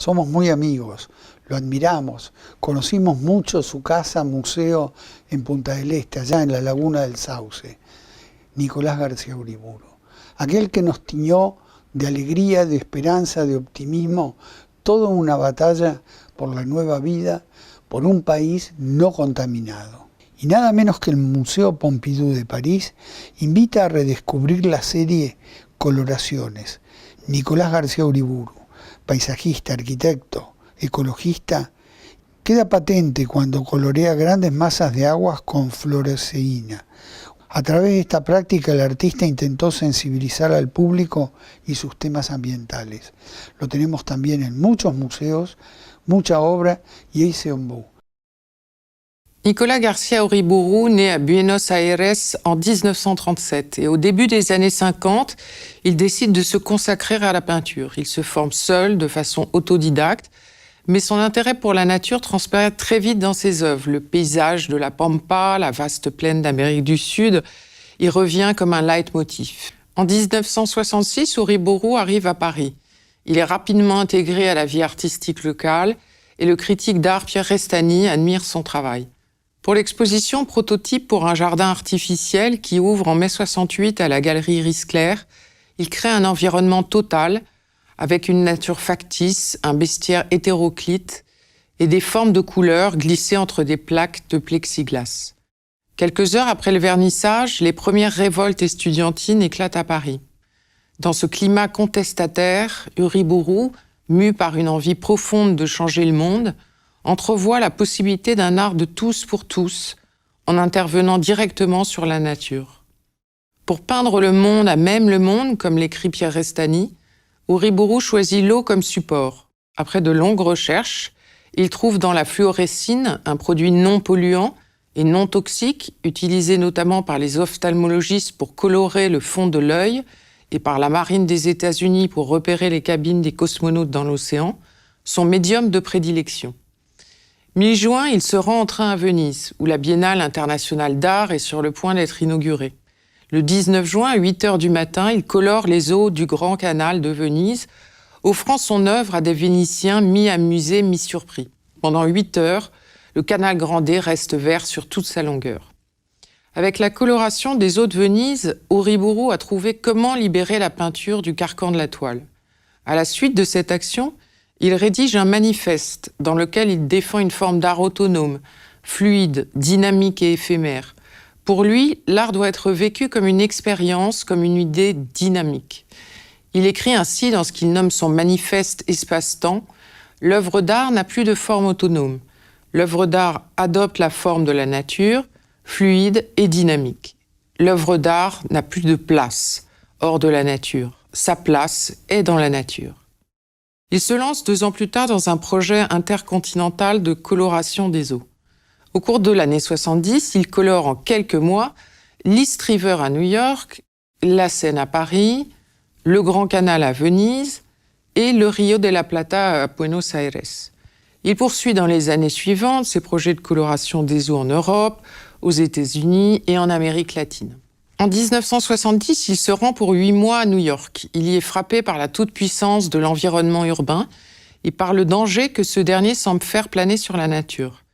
Somos muy amigos, lo admiramos, conocimos mucho su casa, museo en Punta del Este, allá en la Laguna del Sauce. Nicolás García Uriburu, aquel que nos tiñó de alegría, de esperanza, de optimismo, toda una batalla por la nueva vida, por un país no contaminado. Y nada menos que el Museo Pompidou de París invita a redescubrir la serie Coloraciones. Nicolás García Uriburu, paisajista, arquitecto, ecologista, queda patente cuando colorea grandes masas de aguas con fluoresceína. A través de esta práctica el artista intentó sensibilizar al público y sus temas ambientales. Lo tenemos también en muchos museos, mucha obra y ahí se ombú. Nicolás García Uriburu naît à Buenos Aires en 1937 et au début des années 50, il décide de se consacrer à la peinture. Il se forme seul, de façon autodidacte, mais son intérêt pour la nature transparaît très vite dans ses œuvres. Le paysage de la Pampa, la vaste plaine d'Amérique du Sud, y revient comme un leitmotiv. En 1966, Uriburu arrive à Paris. Il est rapidement intégré à la vie artistique locale et le critique d'art Pierre Restany admire son travail. Pour l'exposition Prototype pour un jardin artificiel qui ouvre en mai 68 à la galerie Riscler, il crée un environnement total avec une nature factice, un bestiaire hétéroclite et des formes de couleurs glissées entre des plaques de plexiglas. Quelques heures après le vernissage, les premières révoltes estudiantines éclatent à Paris. Dans ce climat contestataire, Uriburu, mu par une envie profonde de changer le monde, entrevoit la possibilité d'un art de tous pour tous, en intervenant directement sur la nature. Pour peindre le monde à même le monde, comme l'écrit Pierre Restany, Uriburu choisit l'eau comme support. Après de longues recherches, il trouve dans la fluorescine un produit non polluant et non toxique, utilisé notamment par les ophtalmologistes pour colorer le fond de l'œil et par la marine des États-Unis pour repérer les cabines des cosmonautes dans l'océan, son médium de prédilection. Mi-juin, il se rend en train à Venise, où la Biennale internationale d'art est sur le point d'être inaugurée. Le 19 juin, à 8 h du matin, il colore les eaux du Grand Canal de Venise, offrant son œuvre à des Vénitiens mi-amusés, mi-surpris. Pendant 8 heures, le canal Grande reste vert sur toute sa longueur. Avec la coloration des eaux de Venise, Uriburu a trouvé comment libérer la peinture du carcan de la toile. À la suite de cette action, il rédige un manifeste dans lequel il défend une forme d'art autonome, fluide, dynamique et éphémère. Pour lui, l'art doit être vécu comme une expérience, comme une idée dynamique. Il écrit ainsi dans ce qu'il nomme son manifeste espace-temps, « L'œuvre d'art n'a plus de forme autonome. L'œuvre d'art adopte la forme de la nature, fluide et dynamique. L'œuvre d'art n'a plus de place hors de la nature. Sa place est dans la nature. » Il se lance 2 ans plus tard dans un projet intercontinental de coloration des eaux. Au cours de l'année 70, il colore en quelques mois l'East River à New York, la Seine à Paris, le Grand Canal à Venise et le Rio de la Plata à Buenos Aires. Il poursuit dans les années suivantes ses projets de coloration des eaux en Europe, aux États-Unis et en Amérique latine. En 1970, il se rend pour 8 mois à New York. Il y est frappé par la toute-puissance de l'environnement urbain et par le danger que ce dernier semble faire planer sur la nature.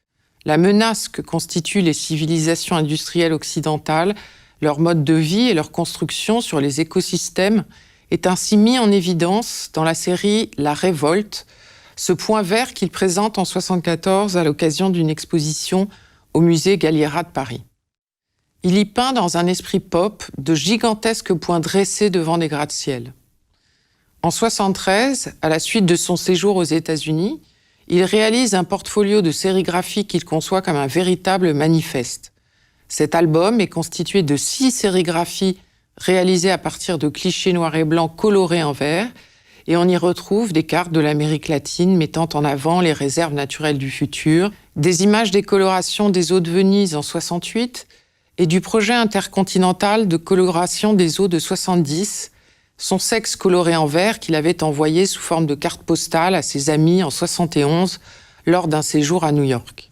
La menace que constituent les civilisations industrielles occidentales, leur mode de vie et leur construction sur les écosystèmes est ainsi mis en évidence dans la série La Révolte, ce point vert qu'il présente en 1974 à l'occasion d'une exposition au musée Galliera de Paris. Il y peint dans un esprit pop de gigantesques points dressés devant des gratte-ciel. En 1973, à la suite de son séjour aux États-Unis, il réalise un portfolio de sérigraphie qu'il conçoit comme un véritable manifeste. Cet album est constitué de 6 sérigraphies réalisées à partir de clichés noirs et blancs colorés en vert, et on y retrouve des cartes de l'Amérique latine mettant en avant les réserves naturelles du futur, des images des colorations des eaux de Venise en 1968, et du projet intercontinental de coloration des eaux de 1970, son sexe coloré en vert qu'il avait envoyé sous forme de carte postale à ses amis en 1971 lors d'un séjour à New York.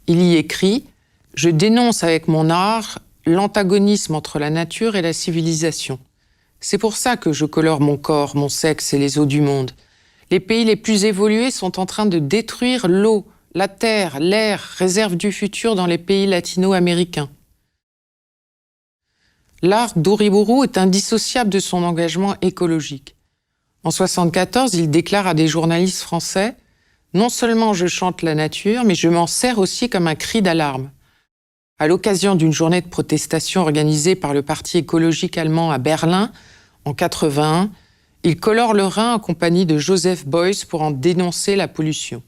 Il y écrit « Je dénonce avec mon art l'antagonisme entre la nature et la civilisation. C'est pour ça que je colore mon corps, mon sexe et les eaux du monde. Les pays les plus évolués sont en train de détruire l'eau, la terre, l'air, réserve du futur dans les pays latino-américains. L'art d'Uriburu est indissociable de son engagement écologique. En 1974, il déclare à des journalistes français « Non seulement je chante la nature, mais je m'en sers aussi comme un cri d'alarme ». À l'occasion d'une journée de protestation organisée par le parti écologique allemand à Berlin, en 1981, il colore le Rhin en compagnie de Joseph Beuys pour en dénoncer la pollution.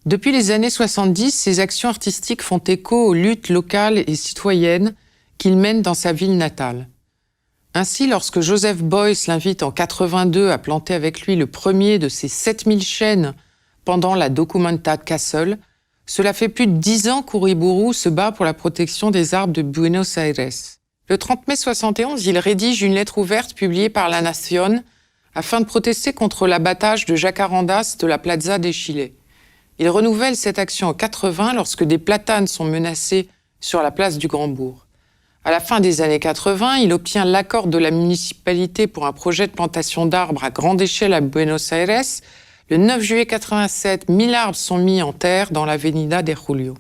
Depuis les années 70, ses actions artistiques font écho aux luttes locales et citoyennes qu'il mène dans sa ville natale. Ainsi, lorsque Joseph Beuys l'invite en 1982 à planter avec lui le premier de ses 7000 chênes pendant la Documenta Kassel, cela fait plus de 10 ans qu'Uriburu se bat pour la protection des arbres de Buenos Aires. Le 30 mai 1971, il rédige une lettre ouverte publiée par La Nación afin de protester contre l'abattage de jacarandas de la Plaza de Chile. Il renouvelle cette action en 1980 lorsque des platanes sont menacés sur la place du Grand-Bourg. À la fin des années 80, il obtient l'accord de la municipalité pour un projet de plantation d'arbres à grande échelle à Buenos Aires. Le 9 juillet 1987, 1000 arbres sont mis en terre dans l'Avenida de Julio.